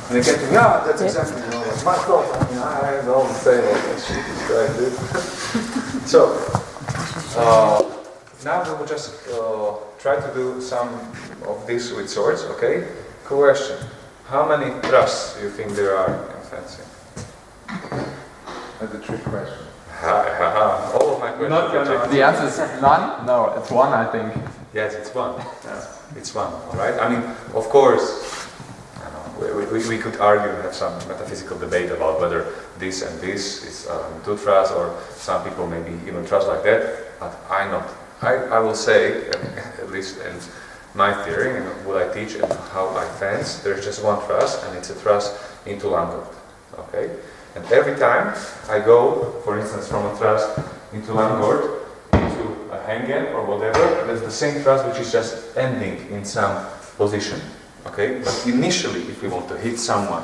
And they came to me, yeah, that's exactly, like my thought. I mean, I have all the same, So, now we will just try to do some of this with swords, okay? Question. How many thrusts do you think there are in fencing? That's a trick question. All of my questions. The answer is none? No, it's one, I think. Yes, it's one. It's one, alright? I mean, of course, we could argue and have some metaphysical debate about whether this and this is 2 thrusts, or some people maybe even trust like that, but I will say, at least in my theory and what I teach and how I fence, there's just one thrust, and it's a thrust into langort, okay? And every time I go, for instance, from a thrust into langort, into a hanging or whatever, there's the same thrust which is just ending in some position. Okay, but initially, if we want to hit someone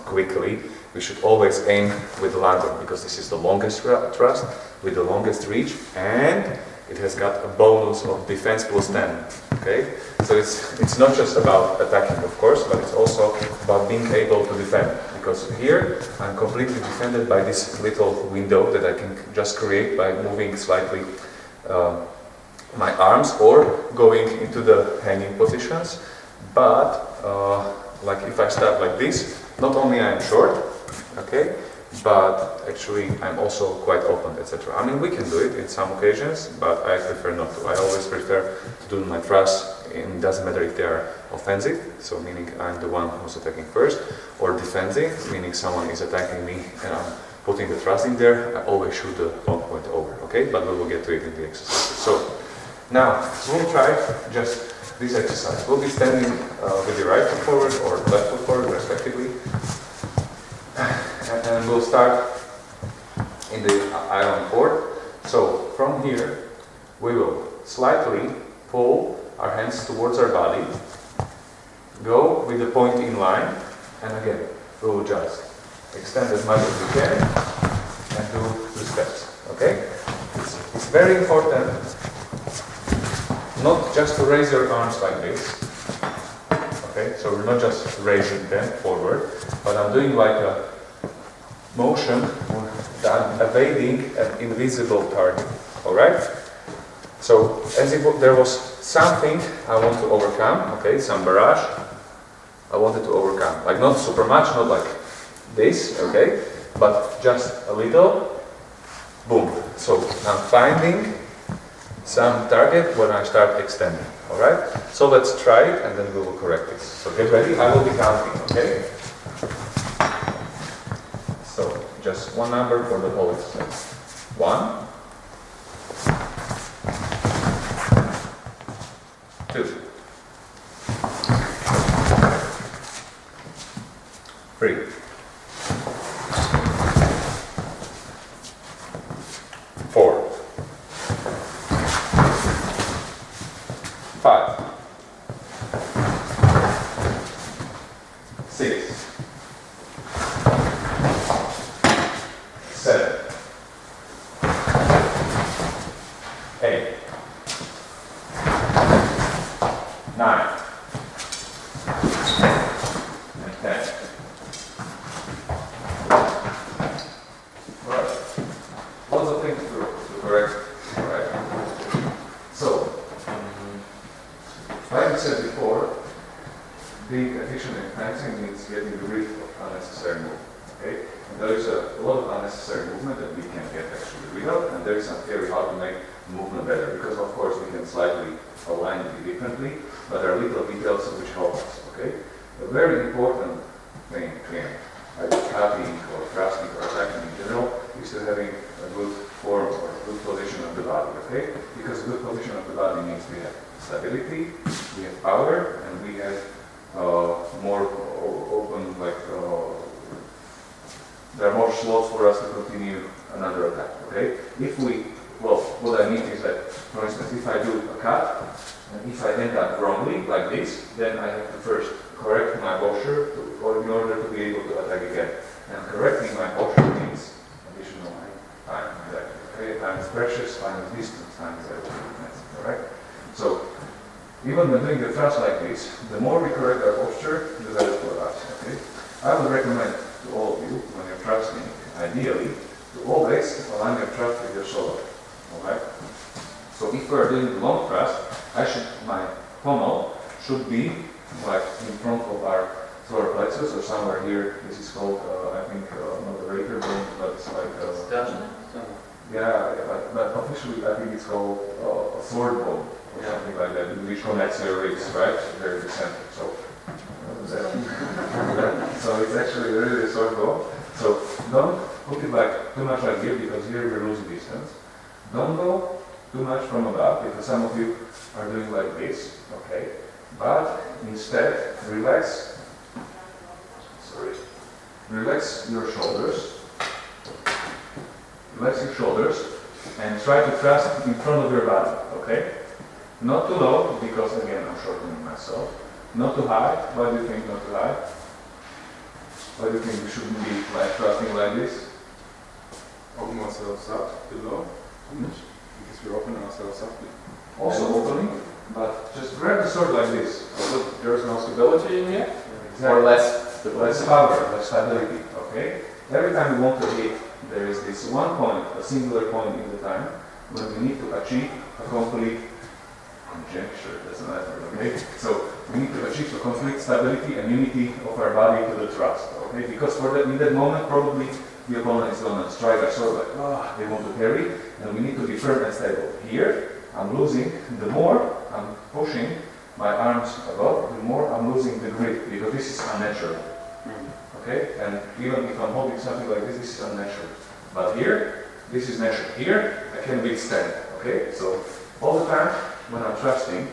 quickly, we should always aim with the langort, because this is the longest thrust with the longest reach, and it has got a bonus of defense plus 10. Okay, so it's not just about attacking, of course, but it's also about being able to defend. Because here I'm completely defended by this little window that I can just create by moving slightly my arms or going into the hanging positions. But like if I start like this, not only I am short, okay, but actually I'm also quite open, etc. I mean, we can do it in some occasions, but I prefer not to. I always prefer to do my thrusts. It doesn't matter if they are offensive, so meaning I'm the one who's attacking first, or defensive, meaning someone is attacking me and I'm putting the thrust in there. I always shoot the long point over, okay? But we will get to it in the exercise. So now we'll try just this exercise. We'll be standing with the right foot forward or left foot forward, respectively, and we'll start in the iron cord. So from here, we will slightly pull our hands towards our body, go with the point in line, and again, we will just extend as much as we can and do the steps, okay? It's very important not just to raise your arms like this, okay? So we're not just raising them forward, but I'm doing like a motion that I'm evading an invisible target, alright? So as if there was something I want to overcome, okay, some barrage I wanted to overcome. Like not super much, not like this, okay, but just a little, boom. So I'm finding some target when I start extending, alright? So let's try it and then we will correct this. So get ready, I will be counting, okay? So just one number for the whole exercise. 1, 2, 3, 4, 5, 6, 7, 8, 9, and 10. Right. Lots of things to correct. Right. So, like I said before, being efficient in fencing means getting rid of unnecessary movement. Okay? And there is a lot of unnecessary movement that we can get actually rid of, and there is some theory how to make movement better, because of course we can slightly align it differently, but there are little details which help us, okay? A very important thing in either cutting or thrusting or attacking in general is to having a good form or a good position of the body, okay? Because a good position of the body means we have stability, we have power, and we have more open, like, there are more slots for us to continue another attack, okay? If we, well, what I mean is that, for instance, if I do a cut, and if I end up wrongly, like this, then I have to first correct my posture in order to be able to attack again. And correcting my posture means additional time. Okay? Time is precious, time is distance, time is everything. Alright? So, even when doing the thrust like this, the more we correct our posture, the better for us. I would recommend to all of you, when you're thrusting, ideally, to always align your thrust with your shoulder. Alright? So if we're doing the long thrust, my pommel should be like in front of our solar plexus or somewhere here. This is called, I think, not the raker bone, but it's like but officially I think it's called a sword bone or something like that, which connects your ribs, right? There in the center. So, so it's actually really a sword bone. So don't put it like too much like here, because here we're losing distance. Don't go too much from above, because some of you are doing like this, okay? But instead, relax your shoulders. Relax your shoulders and try to thrust in front of your body, okay? Not too low, because again, I'm shortening myself. Not too high. Why do you think not too high? Why do you think we shouldn't be like thrusting like this? Open ourselves up too low, because we're opening ourselves up. Also opening, but just grab the sword like this. So there's no stability in here? Exactly. Or less power, less stability, okay? Every time we want to hit, there is this one point, a singular point in the time, when we need to achieve a complete conjecture, doesn't matter, okay? So we need to achieve a complete stability and unity of our body to the thrust, okay? Because in that moment, probably the opponent is going to strike us sort of like, they want to parry, and we need to be firm and stable. Here, I'm losing, the more I'm pushing my arms above, the more I'm losing the grip, because this is unnatural. Okay? And even if I'm holding something like this, this is unnatural. But here, this is natural. Here, I can withstand. Okay? So, all the time, when I'm thrusting,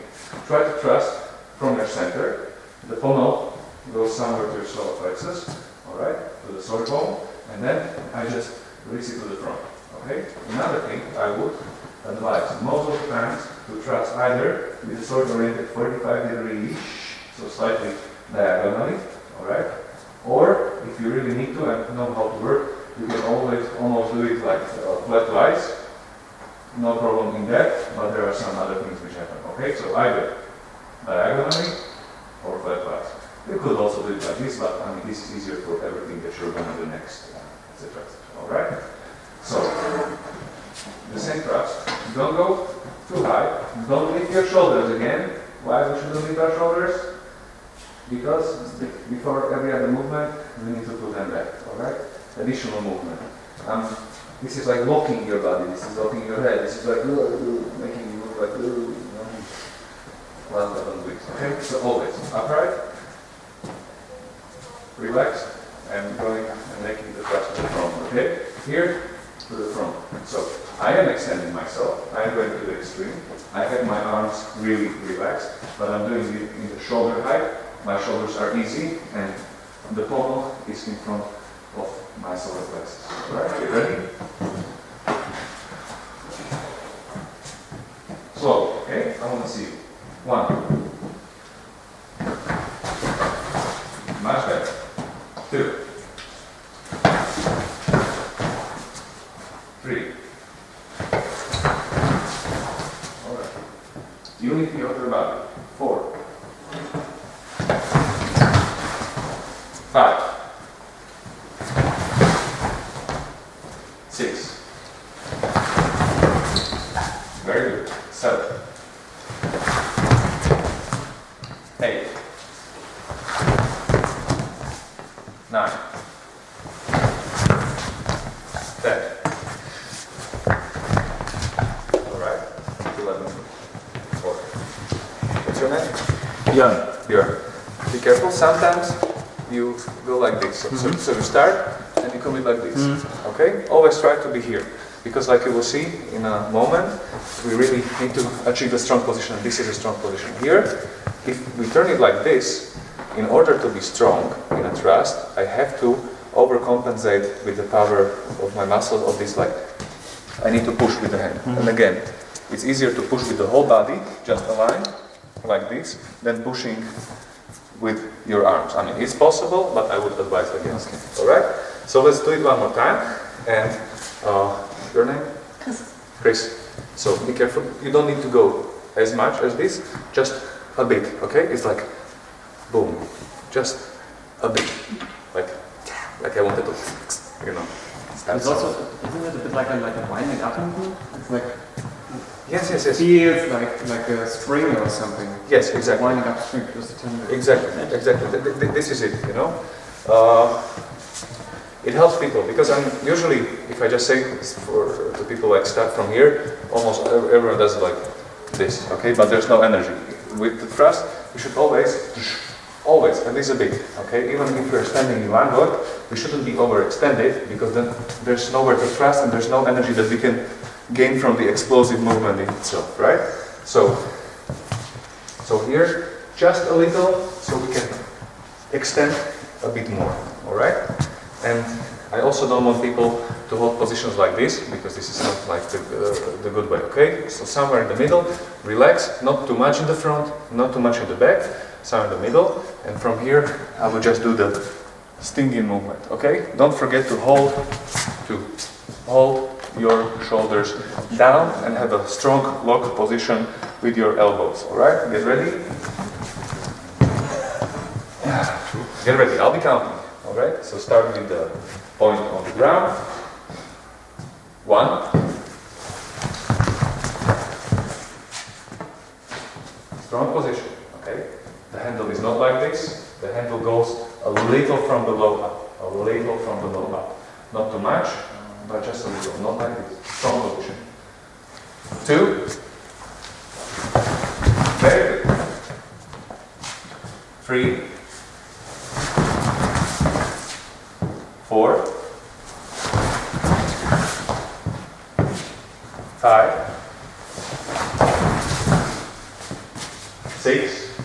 try to thrust from your center. The pommel goes somewhere to your solar plexus, alright, to the sword bone, and then I just release it to the front. Okay? Another thing I would advise most of the times to thrust either with the sword oriented 45 degrees, so slightly diagonally, alright? Or if you really need to and know how to work, you can always almost do it like flat-wise. No problem in that, but there are some other things which happen. Okay, so either diagonally or flat-wise. You could also do it like this, but I mean this is easier for everything that you're going to do next, etc. Alright? So, the same thrust. Don't go too high. Don't lift your shoulders again. Why we shouldn't lift our shoulders? Because before every other movement, we need to put them back, alright? Additional movement. This is like locking your body, this is locking your head, this is like making you move like, well, okay? So always upright, relaxed, and going and making the thrust to the front, okay? Here to the front. So I am extending myself, I am going to the extreme. I have my arms really relaxed, but I'm doing it in the shoulder height. My shoulders are easy, and the pommel is in front of my solar plexus. Alright, you ready? Slow, okay? I want to see you. 1. Much better. 2. 3. Alright. Unity of your body. 4. 5. 6. Very good. 7. 8. 9. 10. Alright. 11. 4. What's your name? Björn. Be careful. Sometimes you go like this. So you start and you commit like this. Okay? Always try to be here. Because like you will see in a moment, we really need to achieve a strong position. This is a strong position. Here, if we turn it like this, in order to be strong in a thrust, I have to overcompensate with the power of my muscle of this leg. I need to push with the hand. And again, it's easier to push with the whole body, just align like this, than pushing with your arms. I mean, it's possible, but I would advise against it. Alright? So let's do it one more time. And your name? Chris. So be careful. You don't need to go as much as this, just a bit, okay? It's like boom, just a bit, like like I wanted to, you know, start It's also, isn't it a bit like a winding up movement? It's like, yes. feels like a string or something. Yes, exactly. Winding up string, just a tender. Exactly. This is it, you know. It helps people because usually, if I just say to people like start from here, almost everyone does like this, okay? But there's no energy. With the thrust, you should always, at least a bit, okay? Even if we're standing in one block, we shouldn't be overextended because then there's nowhere to thrust and there's no energy that we can gain from the explosive movement in itself, right? So here, just a little, so we can extend a bit more, all right? And I also don't want people to hold positions like this, because this is not like the good way, okay? So somewhere in the middle, relax, not too much in the front, not too much in the back, somewhere in the middle, and from here, I will just do the stinging movement, okay? Don't forget to hold your shoulders down and have a strong lock position with your elbows, all right? Get ready? Get ready, I'll be counting. All right, so start with the point on the ground. 1. Strong position, okay? The handle is not like this. The handle goes a little from the low up. A little from the low up. Not too much, but just a little. Not like this. Strong position. 2. Very good. 3. 4, 5, 6,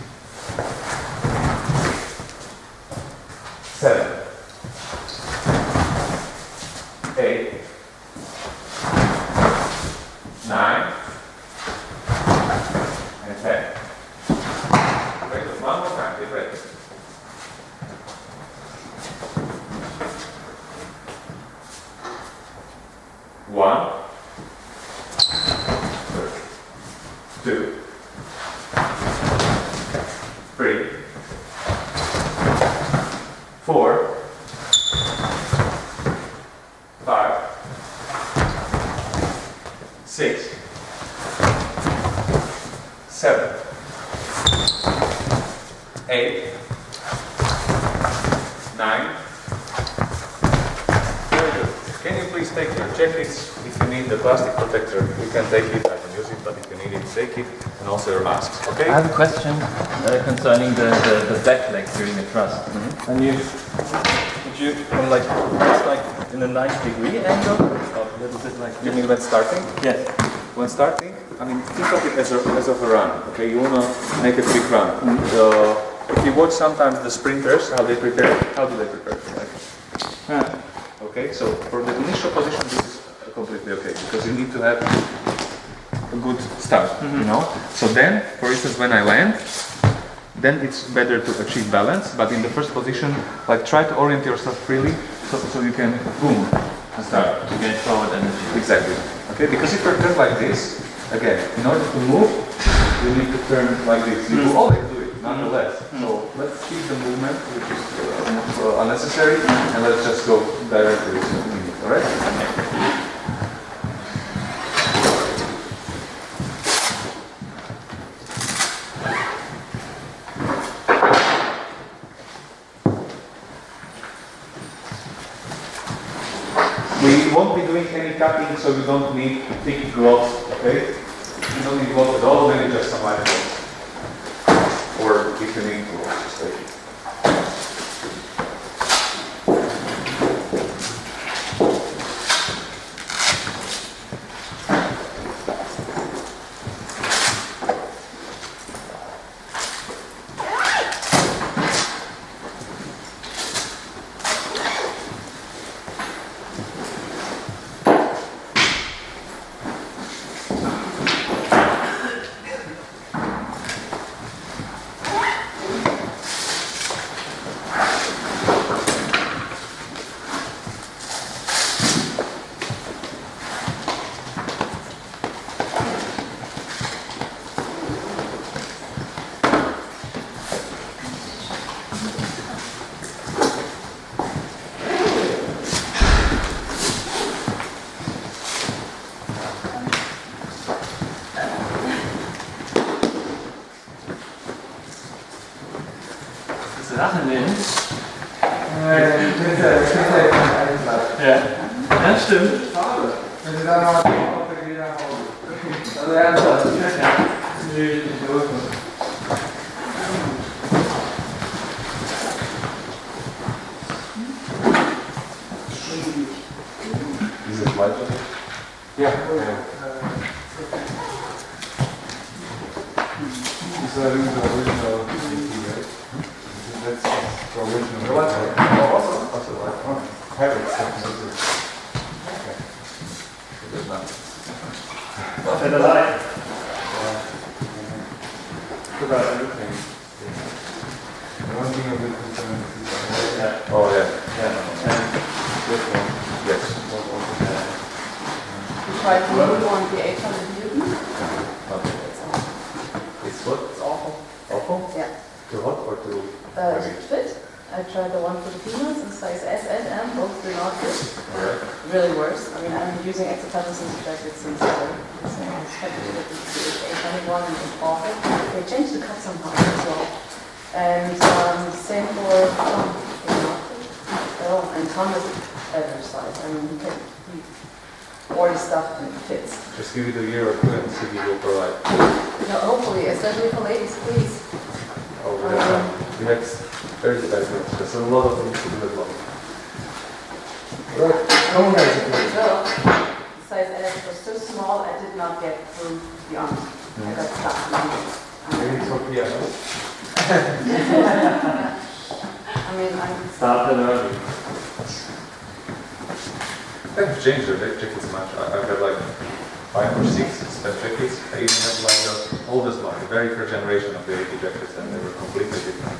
7, 8, 9, and 10. Very good. One more time. Get ready. 1, 2, 3, 4, 5, 6, 7, 8, 9. Very good. Can you please take your jackets? If you need the plastic protector, you can take it. I can use it, but if you need it, take it, and also your masks. Okay? I have a question concerning the back leg during the thrust. And would you like it's like in a 90-degree angle, or a little bit like? You mean when starting? Yes. When starting, I mean, think of it as of a run. Okay, you wanna make a quick run. If you watch sometimes the sprinters, how they prepare, how do they prepare? Like, okay, so for the initial position, this is completely okay because you need to have a good start, you know. So then, for instance, when I land, then it's better to achieve balance. But in the first position, like try to orient yourself freely, so you can boom and start To get forward energy. exactly. Okay, because if you turn like this, again, in order to move, you need to turn like this. You will always do it, nonetheless. So let's keep the movement, which is unnecessary, and let's just go directly to it. All right? We won't be doing any cutting, so you don't need thick gloves, okay? You don't need gloves at all, maybe just some light gloves. Or if you need gloves, just take it. Ja, ja stimmt. Wenn Sie dann noch mal auf der Geh nach Hause. Also ernsthaft. Nee, nicht los. Dieses weiter? Ja. These are the original right? That's the original. Also, Federal. One thing a bit concerned is Oh yeah. this one. Yes. You tried to move on the 800 Newton. Okay. It's what? It's awful. Awful? Yeah. Too hot or too heavy? It fit. I tried the one for the females in size S and M. Both do not fit. Alright. Really worse. I mean, I'm using exopattern jackets since I was expected to get the 801 and it's awful. They changed the cut somehow as well. And same for Tom. And Tom is better size. I mean, he order stuff and it fits. Just give it a year or two and see if you will provide. Hopefully, especially for ladies, please. Oh, we have 30 seconds. There's a lot of things to do as well. Right. Come on, guys. Size S was so small, I did not get through the arms. I got stuck. Maybe Sophia. I mean, I'm Started early. I've changed the jackets much. I've had like 5 or 6 step jackets. I even had like the oldest one, the very first generation of the 80 jackets, and they were completely different.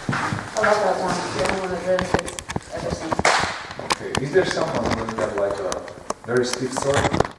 I love that one. The only one that really fits ever since. Okay, is there someone who has like a very stiff sword?